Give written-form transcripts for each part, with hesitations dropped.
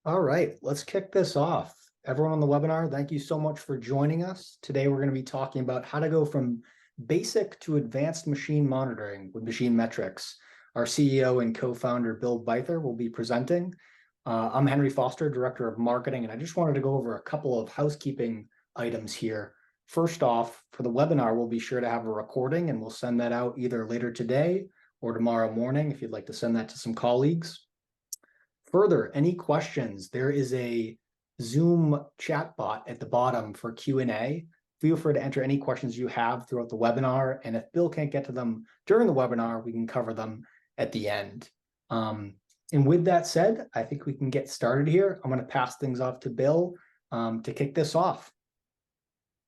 All right, let's kick this off. Everyone on the webinar, thank you so much for joining us. Today, we're going to be talking about how to go from basic to advanced machine monitoring with MachineMetrics. Our CEO and co-founder, Bill Bither, will be presenting. I'm Henry Foster, Director of Marketing, and I just wanted to go over a couple of housekeeping items here. First off, for the webinar, we'll be sure to have a recording, and we'll send that out either later today or tomorrow morning if you'd like to send that to some colleagues. Further, any questions, there is a Zoom chat bot at the bottom for Q&A. Feel free to enter any questions you have throughout the webinar, and if Bill can't get to them during the webinar, we can cover them at the end. And with that said, I think we can get started here. I'm going to pass things off to Bill to kick this off.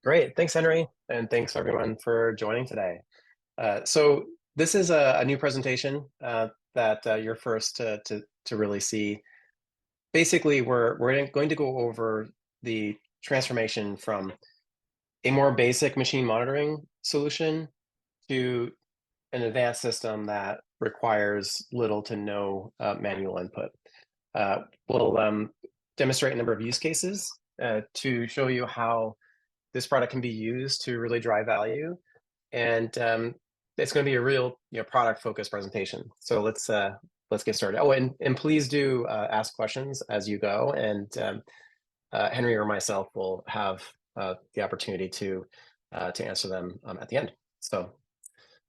Great. Thanks, Henry. And thanks, everyone, for joining today. So this is a new presentation that you're first to really see. Basically, we're going to go over the transformation from a more basic machine monitoring solution to an advanced system that requires little to no manual input. We'll demonstrate a number of use cases to show you how this product can be used to really drive value, and it's going to be a real product-focused presentation. So let's get started. Oh, and please do ask questions as you go, and Henry or myself will have the opportunity to answer them at the end. So,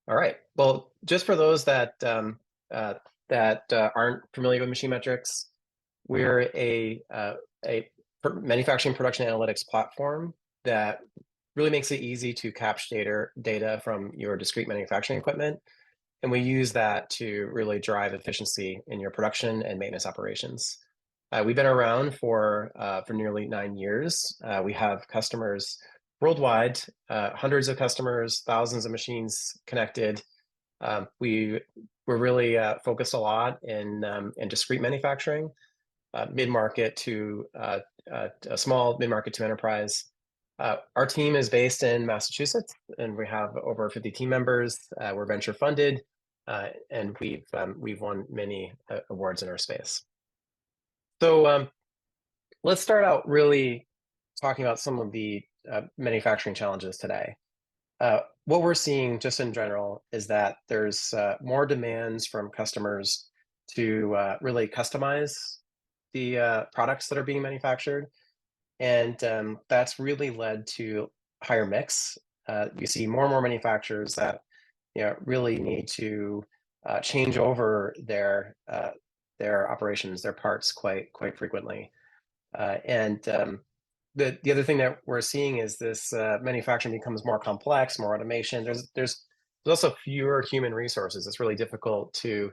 all right. Well, just for those that aren't familiar with MachineMetrics, we're a manufacturing production analytics platform that really makes it easy to capture data from your discrete manufacturing equipment. And we use that to really drive efficiency in your production and maintenance operations. We've been around for nearly 9 years. We have customers worldwide, hundreds of customers, thousands of machines connected. We're really focused a lot in discrete manufacturing, mid-market to a small mid-market to enterprise. Our team is based in Massachusetts, and we have over 50 team members. We're venture funded, and we've won many awards in our space. So let's start out really talking about some of the manufacturing challenges today. What we're seeing just in general is that there's more demands from customers to really customize the products that are being manufactured. And that's really led to higher mix. You see more and more manufacturers that really need to change over their operations, their parts quite frequently. And the other thing that we're seeing is this manufacturing becomes more complex, more automation. There's also fewer human resources. It's really difficult to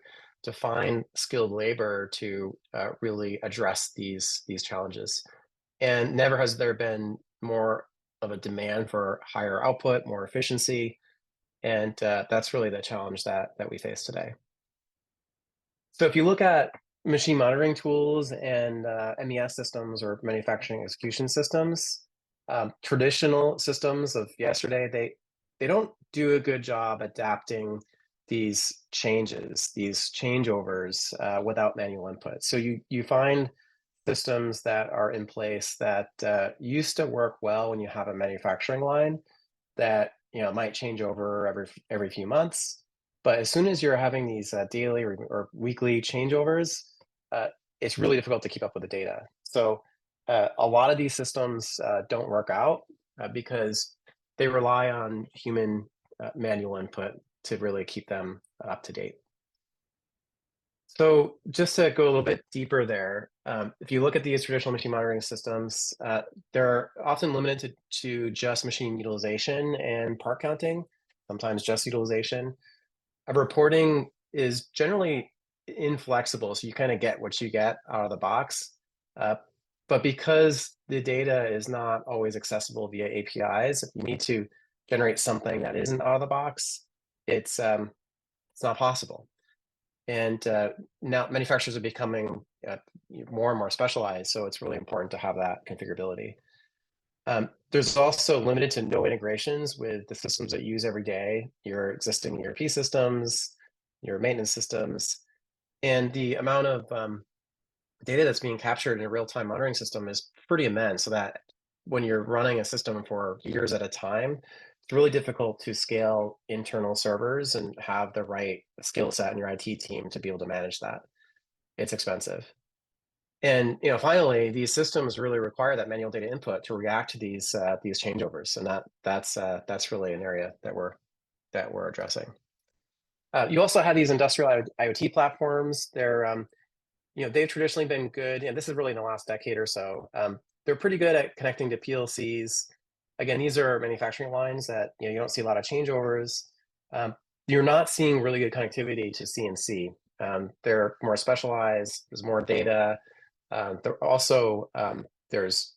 find skilled labor to really address these challenges. And never has there been more of a demand for higher output, more efficiency. And that's really the challenge that we face today. So if you look at machine monitoring tools and MES systems or manufacturing execution systems, traditional systems of yesterday, they don't do a good job adapting these changes, these changeovers without manual input. So you find systems that are in place that used to work well when you have a manufacturing line that might change over every few months, but as soon as you're having these daily or weekly changeovers, it's really difficult to keep up with the data. So a lot of these systems don't work out because they rely on human manual input to really keep them up to date. So just to go a little bit deeper there, if you look at these traditional machine monitoring systems, they're often limited to just machine utilization and part counting, sometimes just utilization. Reporting is generally inflexible, so you kind of get what you get out of the box. But because the data is not always accessible via APIs, if you need to generate something that isn't out of the box, it's not possible. And now manufacturers are becoming more and more specialized, so it's really important to have that configurability. There's also limited to no integrations with the systems that you use every day, your existing ERP systems, your maintenance systems, and the amount of data that's being captured in a real-time monitoring system is pretty immense, so that when you're running a system for years at a time, it's really difficult to scale internal servers and have the right skill set in your IT team to be able to manage that. It's expensive. And finally, these systems really require that manual data input to react to these changeovers, and that's really an area that we're addressing. You also have these industrial IoT platforms. They've traditionally been good, and this is really in the last decade or so. They're pretty good at connecting to PLCs. Again, these are manufacturing lines that you don't see a lot of changeovers. Um, you're not seeing really good connectivity to CNC. They're more specialized. There's more data. They're also there's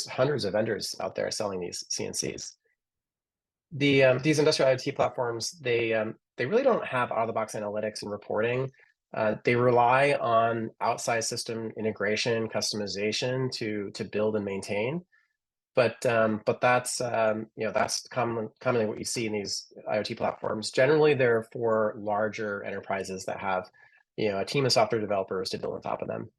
hundreds of vendors out there selling these CNCs. These industrial IoT platforms, they really don't have out-of-the-box analytics and reporting. They rely on outside system integration, customization to build and maintain. But that's commonly what you see in these IoT platforms. Generally, they're for larger enterprises that have a team of software developers to build on top of them.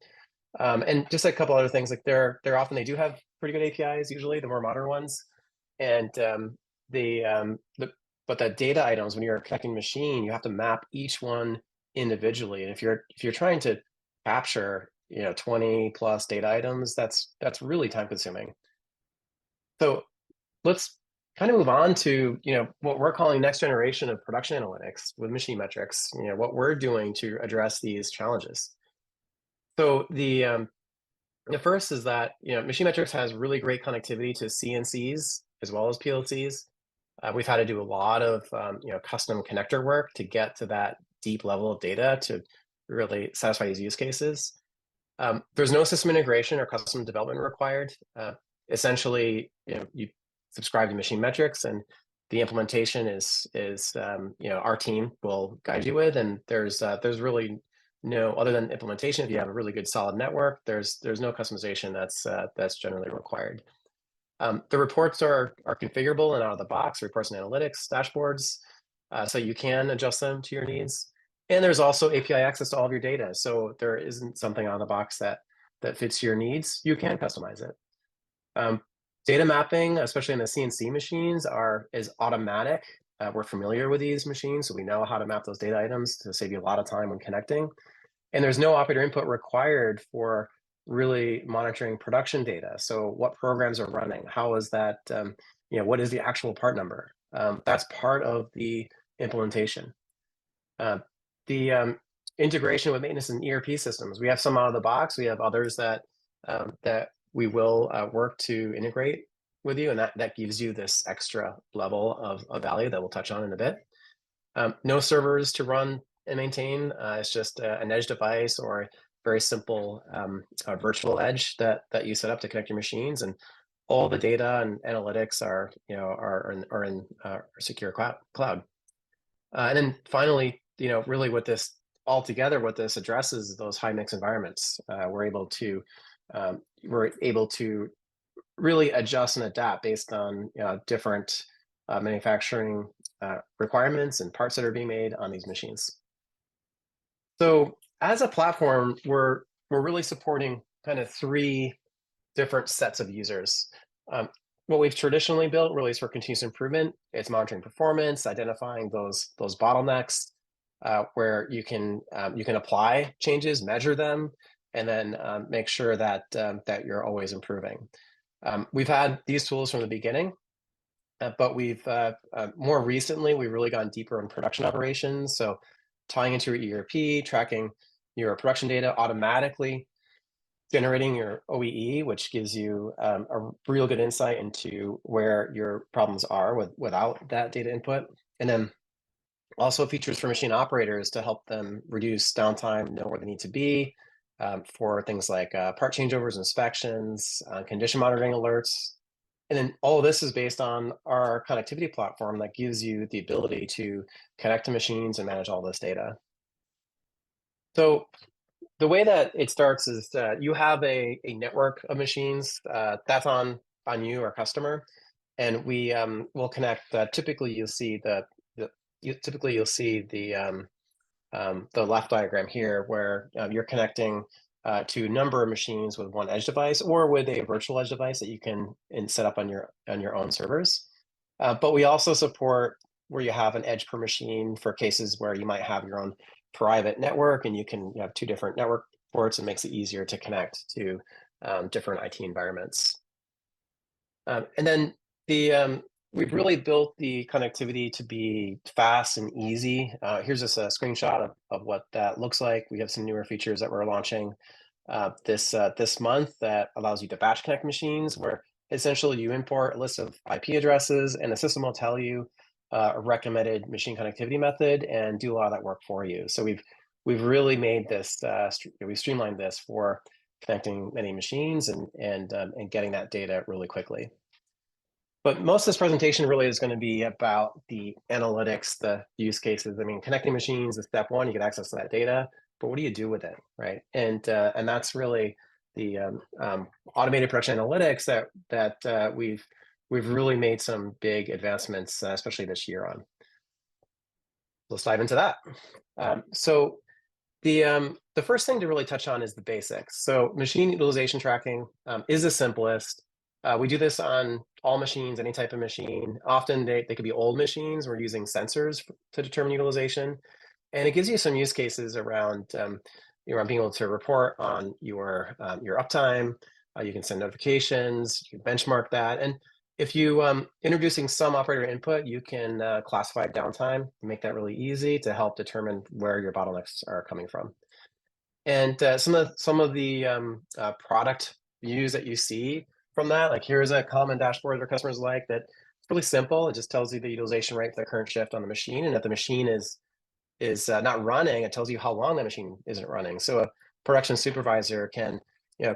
And just a couple other things, like they do have pretty good APIs, usually the more modern ones. And the but the data items, when you're connecting machine, you have to map each one individually. And if you're trying to capture 20 plus data items, that's really time consuming. So let's kind of move on to what we're calling next generation of production analytics with MachineMetrics. What we're doing to address these challenges. So the first is that MachineMetrics has really great connectivity to CNCs as well as PLCs. We've had to do a lot of custom connector work to get to that deep level of data to really satisfy these use cases. There's no system integration or custom development required. Essentially, you subscribe to MachineMetrics, and the implementation is our team will guide you with. And there's really no, other than implementation, if you have a really good solid network, there's no customization that's generally required. The reports are configurable and out of the box, reports and analytics dashboards, so you can adjust them to your needs. And there's also API access to all of your data, so there isn't something out of the box that fits your needs. You can customize it. Data mapping, especially in the CNC machines, is automatic. We're familiar with these machines, so we know how to map those data items to save you a lot of time when connecting. And there's no operator input required for really monitoring production data. So what programs are running? How is that, what is the actual part number? That's part of the implementation. The integration with maintenance and ERP systems. We have some out of the box. We have others that we will work to integrate with you, and that gives you this extra level of value that we'll touch on in a bit. No servers to run and maintain. It's just an edge device or a very simple virtual edge that you set up to connect your machines, and all the data and analytics are in secure cloud. And then finally, really what this addresses those high mix environments. We're able to really adjust and adapt based on different manufacturing requirements and parts that are being made on these machines. So as a platform, we're really supporting kind of three different sets of users. What we've traditionally built really is for continuous improvement. It's monitoring performance, identifying those bottlenecks, where you can apply changes, measure them, and then make sure that you're always improving. We've had these tools from the beginning, but we've more recently we've really gone deeper in production operations. So tying into your ERP, tracking your production data automatically, generating your OEE, which gives you a real good insight into where your problems are without that data input. And then also features for machine operators to help them reduce downtime, know where they need to be, for things like part changeovers, inspections, condition monitoring alerts. And then all of this is based on our connectivity platform that gives you the ability to connect to machines and manage all this data. So the way that it starts is that you have a network of machines that's on you, our customer, and we will connect. Typically, you'll see the left diagram here, where you're connecting to a number of machines with one edge device or with a virtual edge device that you can set up on your own servers. But we also support where you have an edge per machine for cases where you might have your own private network and you have two different network ports. It makes it easier to connect to different IT environments. And then we've really built the connectivity to be fast and easy. Here's just a screenshot of what that looks like. We have some newer features that we're launching this month that allows you to batch connect machines, where essentially you import a list of IP addresses and the system will tell you a recommended machine connectivity method and do a lot of that work for you. So we've really made this, we've streamlined this for connecting many machines and getting that data really quickly. But most of this presentation really is going to be about the analytics, the use cases. I mean, connecting machines is step one. You get access to that data, but what do you do with it, right? And that's really the automated production analytics that we've really made some big advancements, especially this year on. Let's dive into that. So the first thing to really touch on is the basics. So machine utilization tracking is the simplest. We do this on all machines, any type of machine. Often they could be old machines. We're using sensors to determine utilization. And it gives you some use cases around, around being able to report on your uptime. You can send notifications, you can benchmark that. And if you introducing some operator input, you can classify downtime, make that really easy to help determine where your bottlenecks are coming from. And some of the product views that you see from that, like here's a common dashboard that our customers like that. It's really simple. It just tells you the utilization rate for the current shift on the machine, and if the machine is not running, it tells you how long the machine isn't running. So a production supervisor can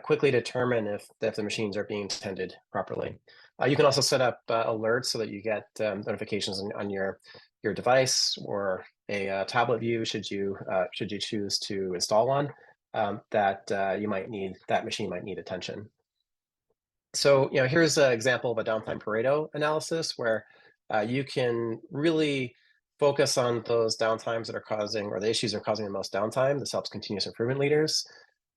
quickly determine if the machines are being tended properly. You can also set up alerts so that you get notifications on your device or a tablet view should you choose to install one that you might need, that machine might need attention. So here's an example of a downtime Pareto analysis where you can really focus on those downtimes that are causing, or the issues that are causing the most downtime. This helps continuous improvement leaders.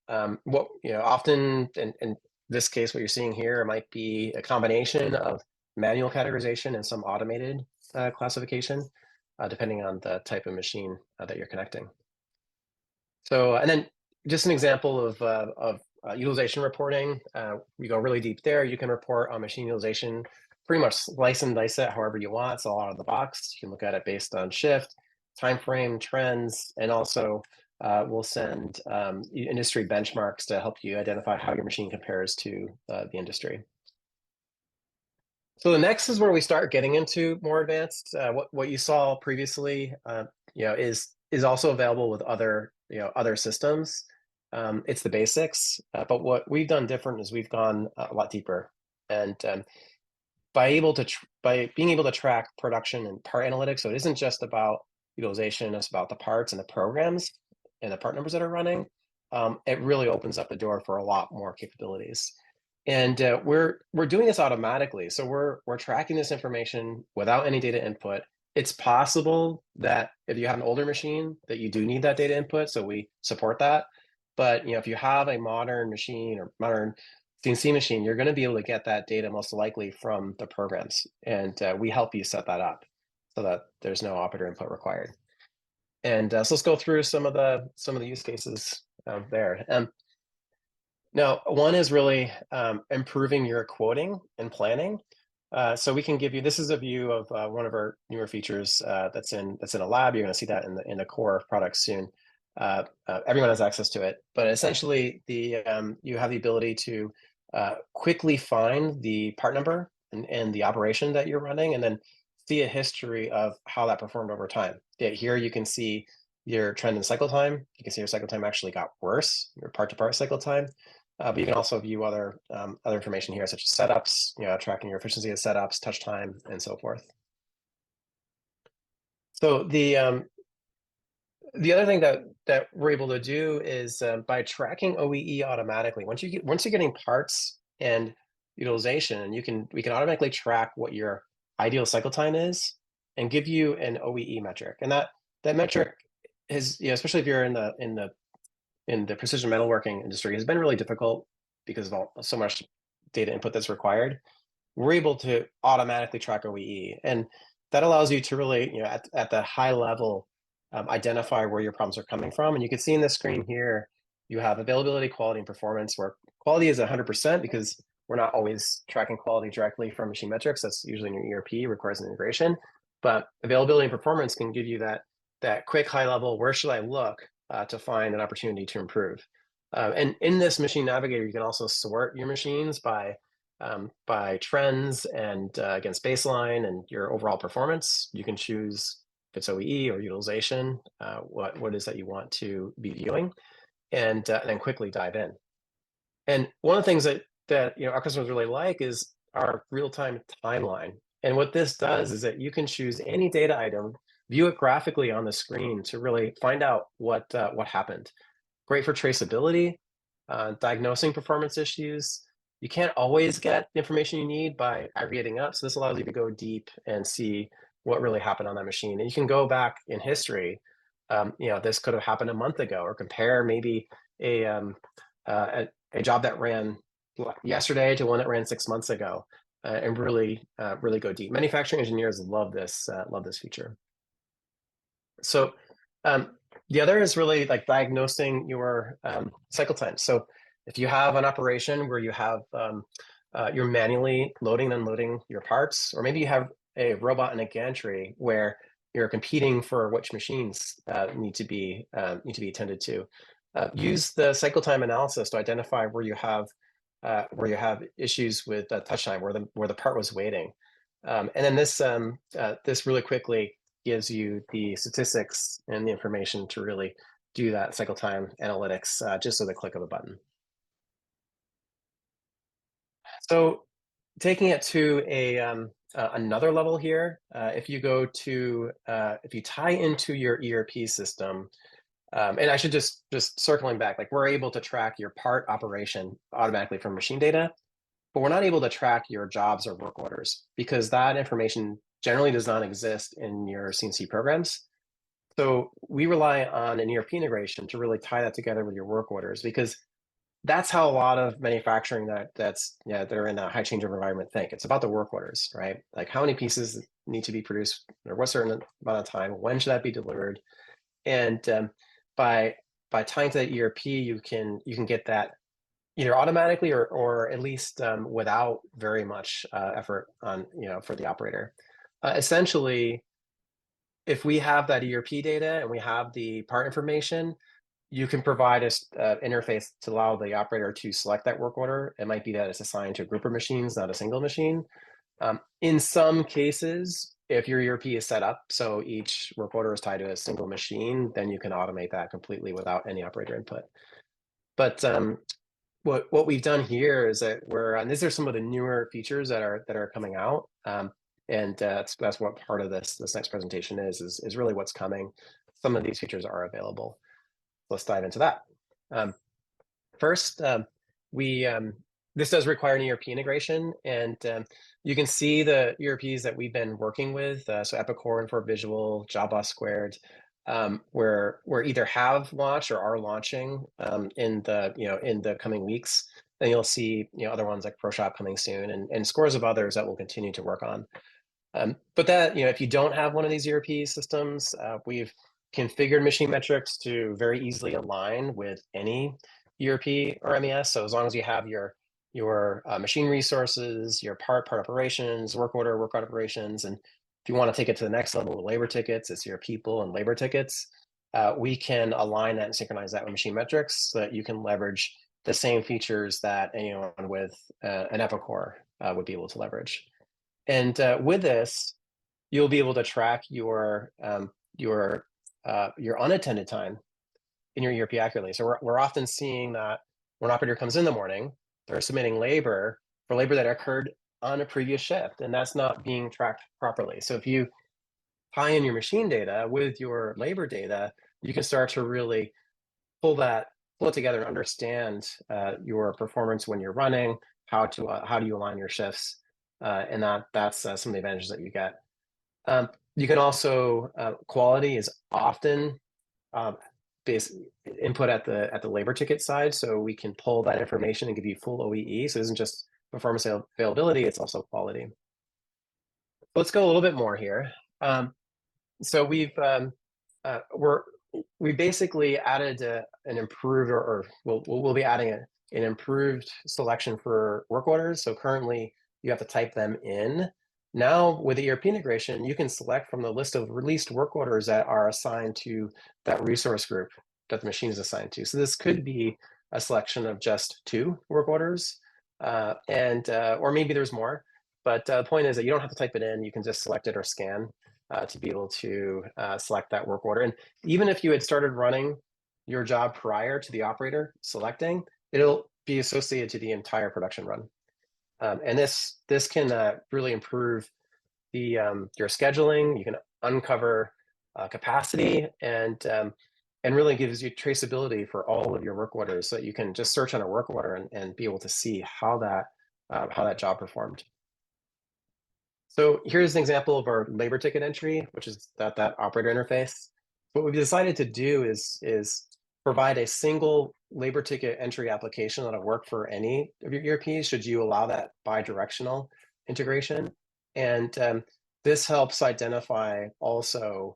Often in this case, what you're seeing here might be a combination of manual categorization and some automated classification, depending on the type of machine that you're connecting. So, and then just an example of utilization reporting. We go really deep there. You can report on machine utilization, pretty much slice and dice it however you want. It's all out of the box. You can look at it based on shift, time frame, trends, and also we'll send industry benchmarks to help you identify how your machine compares to the industry. So the next is where we start getting into more advanced. What you saw previously, is also available with other systems. It's the basics, but what we've done different is we've gone a lot deeper, and by being able to track production and part analytics, so it isn't just about utilization, it's about the parts and the programs and the part numbers that are running. It really opens up the door for a lot more capabilities. And we're doing this automatically. So we're tracking this information without any data input. It's possible that if you have an older machine that you do need that data input, so we support that. But if you have a modern machine or modern CNC machine, you're going to be able to get that data most likely from the programs, and we help you set that up so that there's no operator input required. And so let's go through some of the use cases there. Now, one is really improving your quoting and planning. So we can give you, this is a view of one of our newer features that's in a lab. You're going to see that in the core product soon. Everyone has access to it, but essentially you have the ability to quickly find the part number and the operation that you're running, and then see a history of how that performed over time. Here you can see your trend in cycle time. You can see your cycle time actually got worse, your part-to-part cycle time. But you can also view other information here, such as setups, tracking your efficiency of setups, touch time, and so forth. So the other thing that we're able to do is by tracking OEE automatically. Once you're getting parts and utilization, we can automatically track what your ideal cycle time is and give you an OEE metric. And that metric is, especially if you're in the in the precision metalworking industry has been really difficult because of so much data input that's required. We're able to automatically track OEE, and that allows you to really, at the high level, identify where your problems are coming from. And you can see in this screen here, you have availability, quality, and performance, where quality is 100% because we're not always tracking quality directly from MachineMetrics. That's usually in your ERP, requires an integration. But availability and performance can give you that quick high level, where should I look to find an opportunity to improve? And in this machine navigator, you can also sort your machines by trends and against baseline and your overall performance. You can choose if it's OEE or utilization, what is that you want to be viewing, and then quickly dive in. And one of the things that our customers really like is our real-time timeline. And what this does is that you can choose any data item, view it graphically on the screen to really find out what happened. Great for traceability, diagnosing performance issues. You can't always get the information you need by aggregating up. So this allows you to go deep and see what really happened on that machine. And you can go back in history. This could have happened a month ago, or compare maybe a job that ran yesterday to one that ran 6 months ago, and really go deep. Manufacturing engineers love this feature. So the other is really like diagnosing your cycle time. So if you have an operation where you have you're manually loading and unloading your parts, or maybe you have a robot in a gantry where you're competing for which machines need to be attended to, use the cycle time analysis to identify where you have issues with touch time, where the part was waiting, and then this really quickly gives you the statistics and the information to really do that cycle time analytics just with a click of a button. So taking it to another level here, if you tie into your ERP system, and I should just circling back, like we're able to track your part operation automatically from machine data, but we're not able to track your jobs or work orders because that information generally does not exist in your CNC programs. So we rely on an ERP integration to really tie that together with your work orders, because that's how a lot of manufacturing that are in a high changeover environment think. It's about the work orders, right? Like how many pieces need to be produced or what certain amount of time, when should that be delivered? And by tying to that ERP, you can get that either automatically or at least without very much effort on for the operator. Essentially, if we have that ERP data and we have the part information, you can provide an interface to allow the operator to select that work order. It might be that it's assigned to a group of machines, not a single machine. In some cases, if your ERP is set up so each work order is tied to a single machine, then you can automate that completely without any operator input. But what we've done here is that and these are some of the newer features that are coming out, and that's what part of this next presentation is really what's coming. Some of these features are available. Let's dive into that. First, this does require an ERP integration, and you can see the ERPs that we've been working with. So Epicor and For Visual, JobOS Squared, where either have launched or are launching in the coming weeks. Then you'll see other ones like ProShop coming soon, and scores of others that we'll continue to work on. But that if you don't have one of these ERP systems, we've configured MachineMetrics to very easily align with any ERP or MES. So as long as you have your machine resources, your part operations, work operations, and if you want to take it to the next level with labor tickets, it's your people and labor tickets. We can align that and synchronize that with MachineMetrics so that you can leverage the same features that anyone with an Epicor would be able to leverage. And with this, you'll be able to track your unattended time in your ERP accurately. So we're often seeing that when an operator comes in the morning, they're submitting labor for labor that occurred on a previous shift, and that's not being tracked properly. So if you tie in your machine data with your labor data, you can start to really pull it together and understand your performance when you're running, how do you align your shifts, and that's some of the advantages that you get. You can also quality is often base input at the labor ticket side, so we can pull that information and give you full OEE. So it isn't just performance availability, it's also quality. Let's go a little bit more here. So we basically added an improved, or we'll be adding an improved selection for work orders. So currently you have to type them in. Now with the ERP integration, you can select from the list of released work orders that are assigned to that resource group that the machine is assigned to. So this could be a selection of just 2 work orders, or maybe there's more. But the point is that you don't have to type it in. You can just select it or scan to be able to select that work order. And even if you had started running your job prior to the operator selecting, it'll be associated to the entire production run. And this can really improve your scheduling. You can uncover capacity, and really gives you traceability for all of your work orders, so that you can just search on a work order and be able to see how that job performed. So here's an example of our labor ticket entry, which is that operator interface. What we've decided to do is provide a single labor ticket entry application that'll work for any of your ERPs, should you allow that bi-directional integration. And this helps identify also,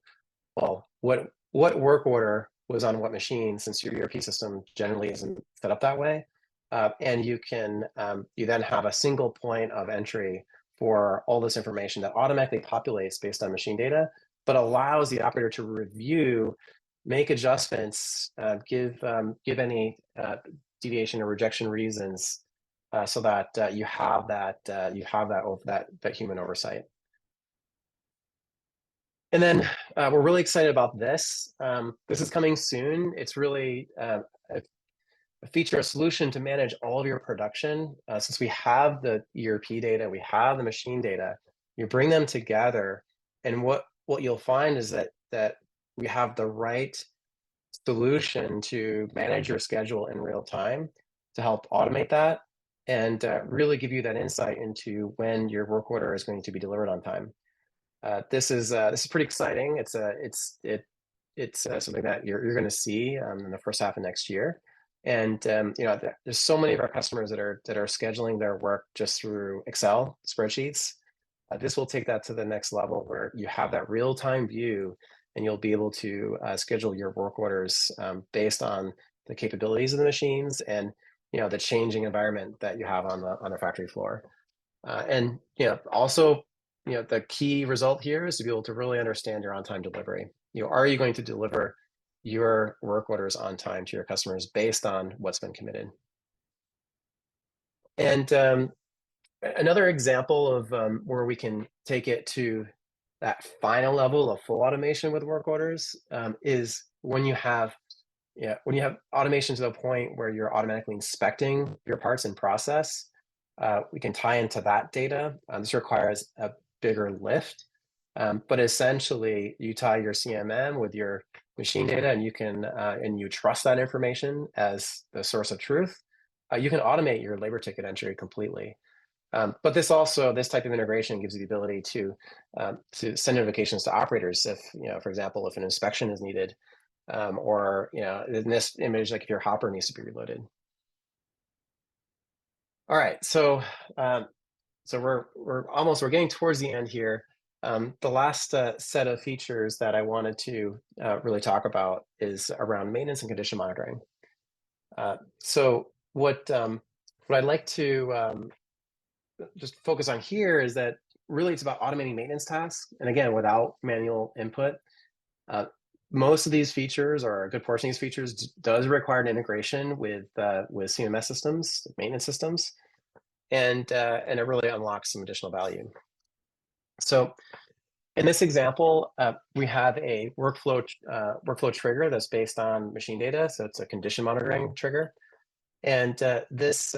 well, what work order was on what machine, since your ERP system generally isn't set up that way. And you then have a single point of entry for all this information that automatically populates based on machine data, but allows the operator to review, make adjustments, give any deviation or rejection reasons, so that you have that human oversight. And then we're really excited about this. This is coming soon. It's really a feature, a solution to manage all of your production. Since we have the ERP data, we have the machine data, you bring them together, and what you'll find is that we have the right solution to manage your schedule in real time, to help automate that, and really give you that insight into when your work order is going to be delivered on time. This is pretty exciting. It's something that you're going to see in the first half of next year. And there's so many of our customers that are scheduling their work just through Excel spreadsheets. This will take that to the next level, where you have that real-time view, and you'll be able to schedule your work orders based on the capabilities of the machines and the changing environment that you have on the factory floor. And also, the key result here is to be able to really understand your on-time delivery. Are you going to deliver your work orders on time to your customers based on what's been committed? And another example of where we can take it to that final level of full automation with work orders is when you have automation to the point where you're automatically inspecting your parts in process. We can tie into that data. This requires a bigger lift, but essentially you tie your CMM with your machine data, and you trust that information as the source of truth. You can automate your labor ticket entry completely. But this type of integration gives you the ability to send notifications to operators if, for example, if an inspection is needed, or in this image, like if your hopper needs to be reloaded. All right, so we're getting towards the end here. The last set of features that I wanted to really talk about is around maintenance and condition monitoring. So what I'd like to just focus on here is that really it's about automating maintenance tasks, and again, without manual input. Most of these features, or a good portion of these features, does require an integration with CMS systems, maintenance systems, and it really unlocks some additional value. So in this example, we have a workflow trigger that's based on machine data. So it's a condition monitoring trigger. And this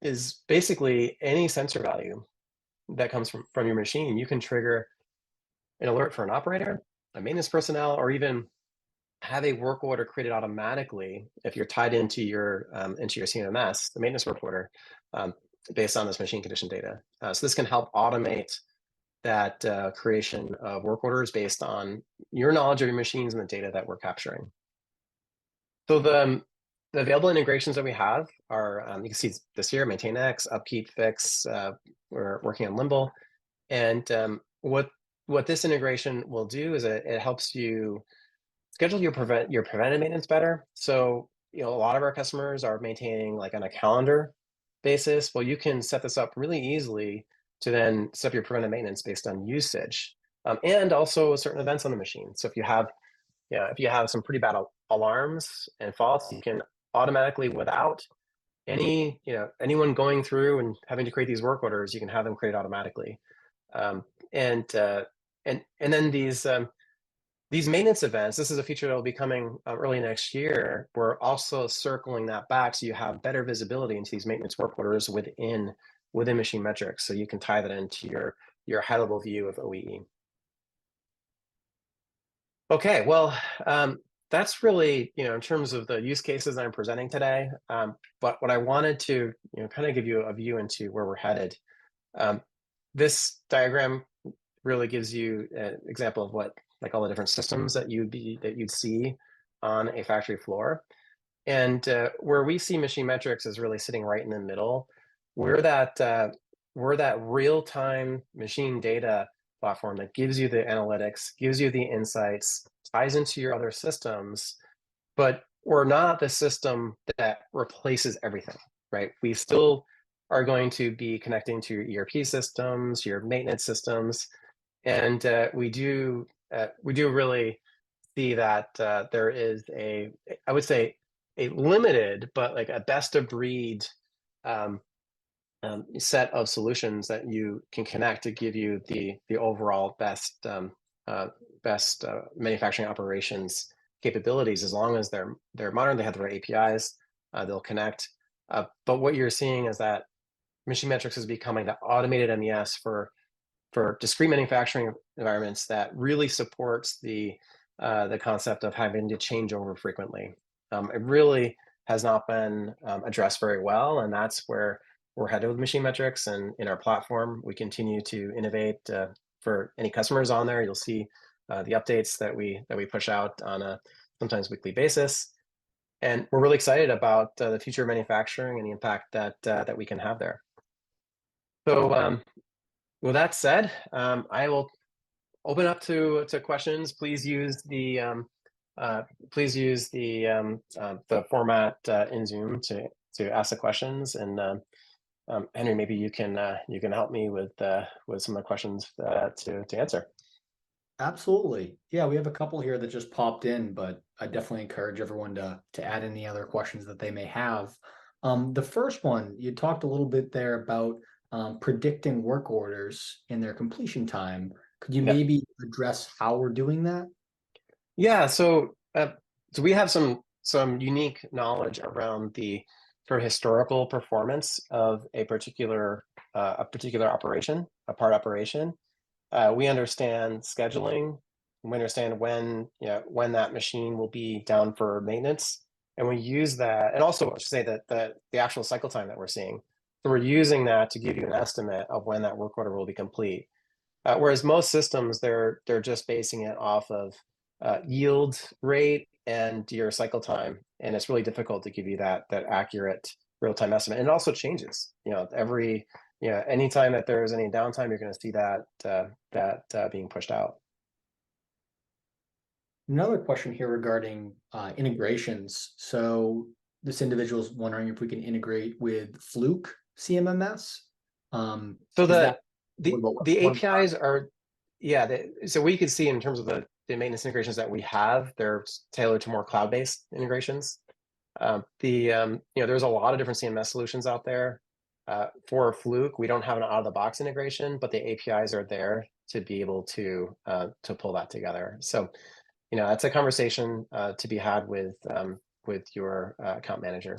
is basically any sensor value that comes from your machine. You can trigger an alert for an operator, a maintenance personnel, or even have a work order created automatically if you're tied into your CMS, the maintenance work order, based on this machine condition data. So this can help automate that creation of work orders based on your knowledge of your machines and the data that we're capturing. So the available integrations that we have are, you can see this here, MachineMetrics, Upkeep, Fix. We're working on Limble. And what this integration will do is it helps you schedule your preventive maintenance better. So, a lot of our customers are maintaining like on a calendar basis. Well, you can set this up really easily to then set up your preventive maintenance based on usage, and also certain events on the machine. So if you have some pretty bad alarms and faults, you can automatically, without anyone going through and having to create these work orders, you can have them create automatically. Um, and then these maintenance events, this is a feature that will be coming early next year. We're also circling that back so you have better visibility into these maintenance work orders within MachineMetrics, so you can tie that into your high level view of OEE. Okay, well, that's really, in terms of the use cases I'm presenting today. But what I wanted to, kind of give you a view into where we're headed. This diagram really gives you an example of what, like, all the different systems that you'd see on a factory floor. And where we see MachineMetrics is really sitting right in the middle. We're that real-time machine data platform that gives you the analytics, gives you the insights, ties into your other systems, but we're not the system that replaces everything, right? We still are going to be connecting to your ERP systems, your maintenance systems, and we do really see that there is I would say, a limited, but like a best of breed set of solutions that you can connect to give you the overall best manufacturing operations capabilities. As long as they're modern, they have the right APIs, they'll connect. But what you're seeing is that MachineMetrics is becoming the automated MES for discrete manufacturing environments that really supports the concept of having to change over frequently. It really has not been addressed very well, and that's where we're headed with MachineMetrics. And in our platform, we continue to innovate. For any customers on there, you'll see the updates that we push out on a sometimes weekly basis. And we're really excited about the future of manufacturing and the impact that we can have there. So with that said, I will open up to questions. Please use the format in Zoom to ask the questions. And Henry, maybe you can help me with some of the questions to answer. Absolutely. Yeah, we have a couple here that just popped in, but I definitely encourage everyone to add any other questions that they may have. The first one, you talked a little bit there about predicting work orders and their completion time. Could you Yeah. maybe address how we're doing that? Yeah. So we have some unique knowledge around the sort of historical performance of a particular operation, a part operation. We understand scheduling. We understand when that machine will be down for maintenance, and we use that. And also, I should say that the actual cycle time that we're seeing. So we're using that to give you an estimate of when that work order will be complete. Whereas most systems, they're just basing it off of yield rate and your cycle time, and it's really difficult to give you that accurate real-time estimate. And it also changes. Anytime that there's any downtime, you're going to see that being pushed out. Another question here regarding integrations. So this individual is wondering if we can integrate with Fluke CMMS. So is the APIs are, so what you can see in terms of the maintenance integrations that we have, they're tailored to more cloud-based integrations. There's a lot of different CMS solutions out there. For Fluke, we don't have an out-of-the-box integration, but the APIs are there to be able to pull that together. So, that's a conversation to be had with your account manager.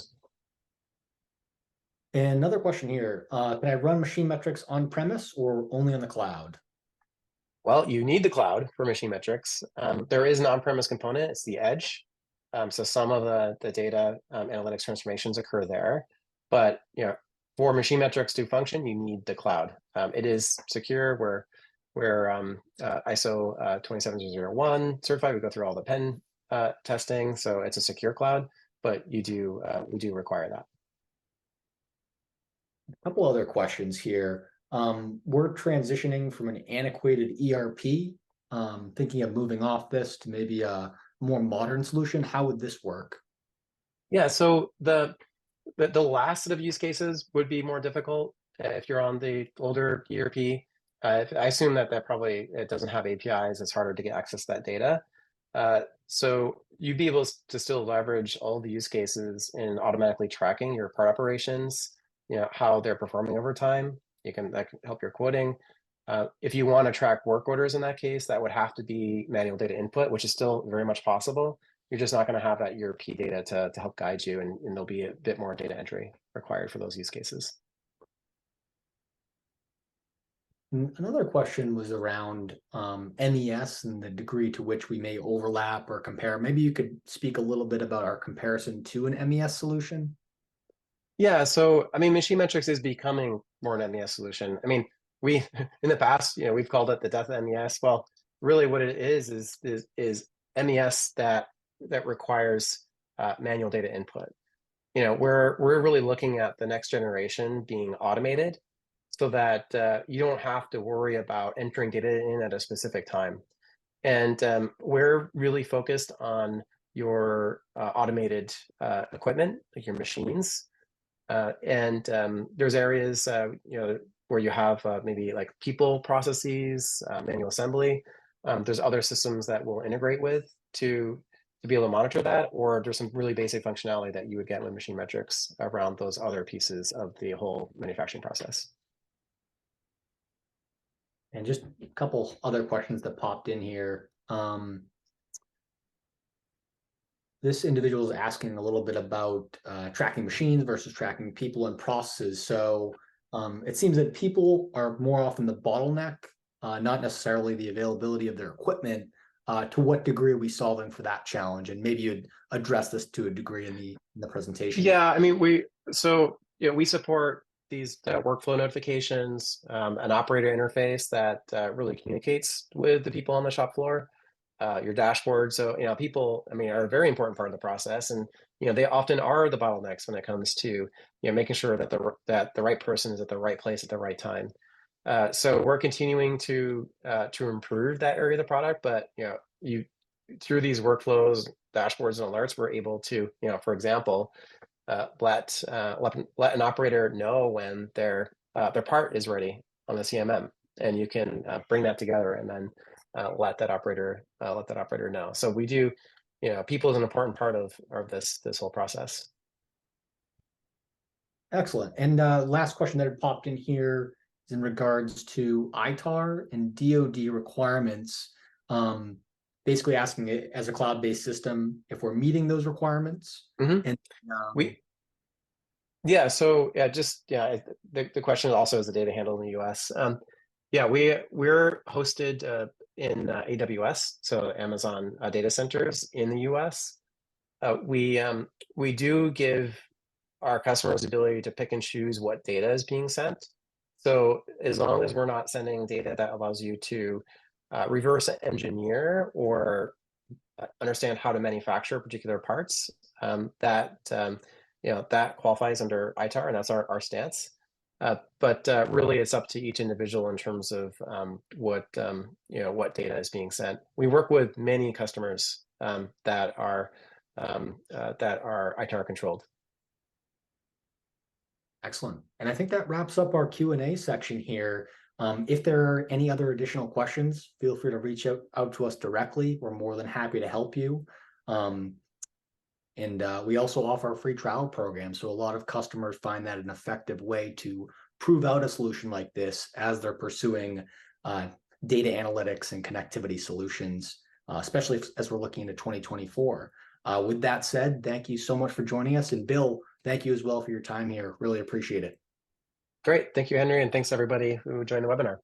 And another question here, can I run MachineMetrics on-premise or only on the cloud? Well, you need the cloud for MachineMetrics. There is an on-premise component, it's the edge. So some of the data analytics transformations occur there. But for MachineMetrics to function, you need the cloud. It is secure. We're ISO 27001 certified. We go through all the pen testing, so it's a secure cloud, but we do require that. A couple other questions here. We're transitioning from an antiquated ERP, thinking of moving off this to maybe a more modern solution. How would this work? Yeah, so the last set of use cases would be more difficult if you're on the older ERP. I assume that probably it doesn't have APIs. It's harder to get access to that data. So you'd be able to still leverage all the use cases in automatically tracking your part operations, how they're performing over time. That can help your quoting. If you want to track work orders in that case, that would have to be manual data input, which is still very much possible. You're just not going to have that ERP data to help guide you, and there'll be a bit more data entry required for those use cases. Another question was around MES and the degree to which we may overlap or compare. Maybe you could speak a little bit about our comparison to an MES solution. Yeah, so I mean, MachineMetrics is becoming more an MES solution. I mean, we in the past, we've called it the death of MES. Well, really, what it is MES that requires manual data input. We're really looking at the next generation being automated, so that you don't have to worry about entering data in at a specific time. And we're really focused on your automated equipment, like your machines. And there's areas, where you have maybe like people processes, manual assembly. There's other systems that we'll integrate with to be able to monitor that, or there's some really basic functionality that you would get with MachineMetrics around those other pieces of the whole manufacturing process. And just a couple other questions that popped in here. This individual is asking a little bit about tracking machines versus tracking people and processes. So it seems that people are more often the bottleneck, not necessarily the availability of their equipment. To what degree are we solving for that challenge? And maybe you'd address this to a degree in the presentation. Yeah, I mean, we support these workflow notifications, an operator interface that really communicates with the people on the shop floor, your dashboard. So, people, I mean, are a very important part of the process, and they often are the bottlenecks when it comes to making sure that the right person is at the right place at the right time. So we're continuing to improve that area of the product, but you through these workflows, dashboards, and alerts, we're able to, for example, let an operator know when their part is ready on the CMM, and you can bring that together and then let that operator know. So we do, people is an important part of this whole process. Excellent. And last question that had popped in here is in regards to ITAR and DoD requirements. Basically asking it as a cloud-based system if we're meeting those requirements. Mm-hmm. And the question also is the data handled in the US. We're hosted in AWS, so Amazon data centers in the US. We do give our customers the ability to pick and choose what data is being sent. So as long as we're not sending data that allows you to reverse engineer or understand how to manufacture particular parts, that qualifies under ITAR, and that's our stance. But really, it's up to each individual in terms of what data is being sent. We work with many customers that are ITAR controlled. Excellent. And I think that wraps up our Q&A section here. If there are any other additional questions, feel free to reach out to us directly. We're more than happy to help you. And we also offer a free trial program. So a lot of customers find that an effective way to prove out a solution like this as they're pursuing data analytics and connectivity solutions, especially as we're looking into 2024. With that said, thank you so much for joining us. And Bill, thank you as well for your time here. Really appreciate it. Great. Thank you, Henry. And thanks everybody who joined the webinar.